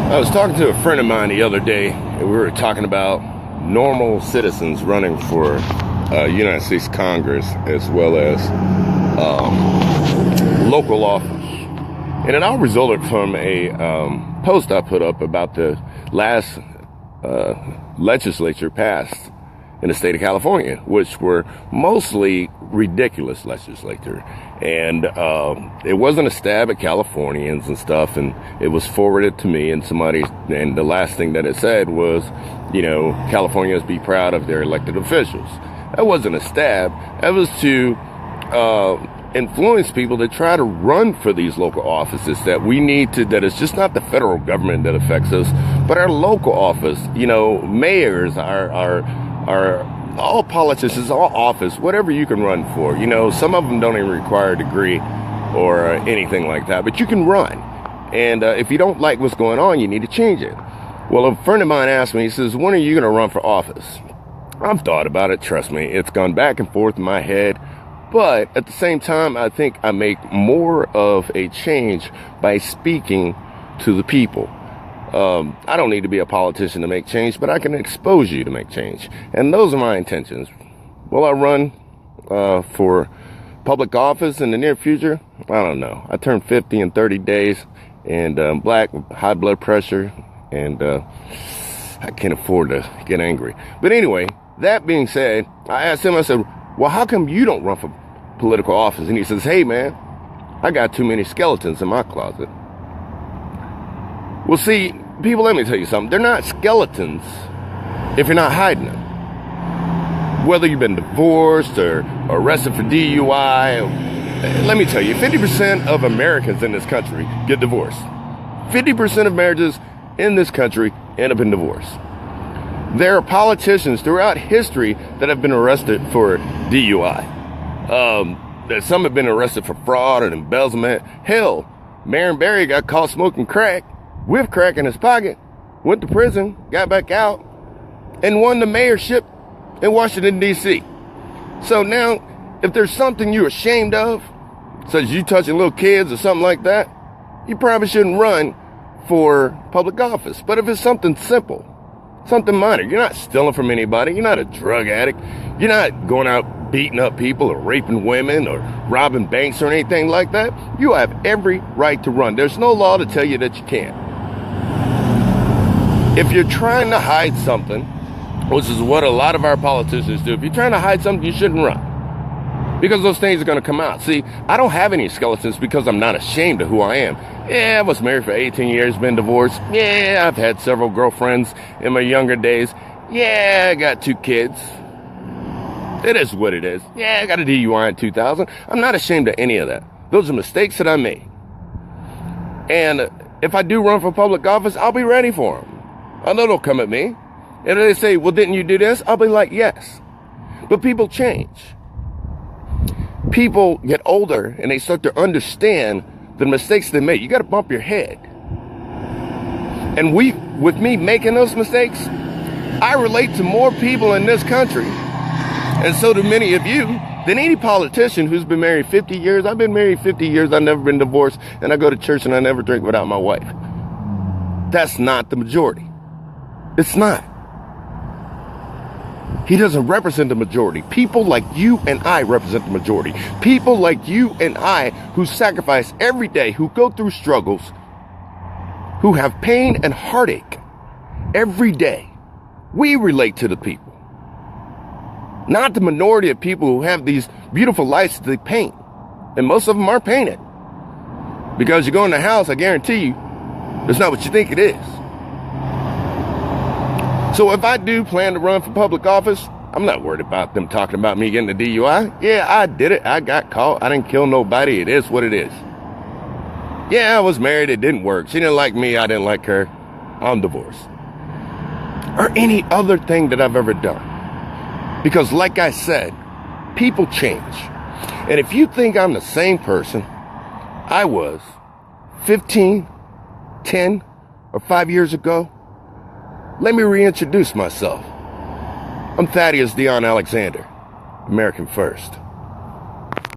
I was talking to a friend of mine the other day, and we were talking about normal citizens running for United States Congress as well as local office. And it all resulted from a post I put up about the last legislature passed in the state of California, which were mostly ridiculous legislature. And it wasn't a stab at Californians and stuff, and it was forwarded to me, and the last thing that it said was, Californians be proud of their elected officials. That wasn't a stab. That was to influence people to try to run for these local offices that it's just not the federal government that affects us, but our local office, mayors, our all politicians, all office, whatever you can run for. Some of them don't even require a degree or anything like that, but you can run. And if you don't like what's going on, you need to change it. Well, a friend of mine asked me, he says, when are you going to run for office? I've thought about it. Trust me, it's gone back and forth in my head. But at the same time, I think I make more of a change by speaking to the people. I don't need to be a politician to make change, but I can expose you to make change. And those are my intentions. Will I run for public office in the near future? I don't know. I turned 50 in 30 days, and black, high blood pressure, and I can't afford to get angry. But anyway, that being said, I asked him, I said, well, how come you don't run for political office? And he says, hey, man, I got too many skeletons in my closet. Well, see, people, let me tell you something. They're not skeletons if you're not hiding them. Whether you've been divorced or arrested for DUI, let me tell you, 50% of Americans in this country get divorced. 50% of marriages in this country end up in divorce. There are politicians throughout history that have been arrested for DUI. Some have been arrested for fraud and embezzlement. Hell, Marion Barry got caught smoking crack, with crack in his pocket, went to prison, got back out, and won the mayorship in Washington, D.C. So now, if there's something you're ashamed of, such as you touching little kids or something like that, you probably shouldn't run for public office. But if it's something simple, something minor, you're not stealing from anybody, you're not a drug addict, you're not going out beating up people or raping women or robbing banks or anything like that, you have every right to run. There's no law to tell you that you can't. If you're trying to hide something, which is what a lot of our politicians do, if you're trying to hide something, you shouldn't run. Because those things are going to come out. See, I don't have any skeletons because I'm not ashamed of who I am. Yeah, I was married for 18 years, been divorced. Yeah, I've had several girlfriends in my younger days. Yeah, I got 2 kids. It is what it is. Yeah, I got a DUI in 2000. I'm not ashamed of any of that. Those are mistakes that I made. And if I do run for public office, I'll be ready for them. I know they'll come at me. And if they say, well, didn't you do this? I'll be like, yes. But people change. People get older and they start to understand the mistakes they make. You got to bump your head. And with me making those mistakes, I relate to more people in this country, and so do many of you, than any politician who's been married 50 years. I've been married 50 years. I've never been divorced, and I go to church and I never drink without my wife. That's not the majority. It's not. He doesn't represent the majority. People like you and I represent the majority. People like you and I who sacrifice every day, who go through struggles, who have pain and heartache every day. We relate to the people. Not the minority of people who have these beautiful lights that they paint. And most of them are painted. Because you go in the house, I guarantee you, it's not what you think it is. So if I do plan to run for public office, I'm not worried about them talking about me getting a DUI. Yeah, I did it. I got caught. I didn't kill nobody. It is what it is. Yeah, I was married. It didn't work. She didn't like me. I didn't like her. I'm divorced. Or any other thing that I've ever done. Because like I said, people change. And if you think I'm the same person I was 15, 10, or 5 years ago, let me reintroduce myself. I'm Thaddeus Dion Alexander, American First.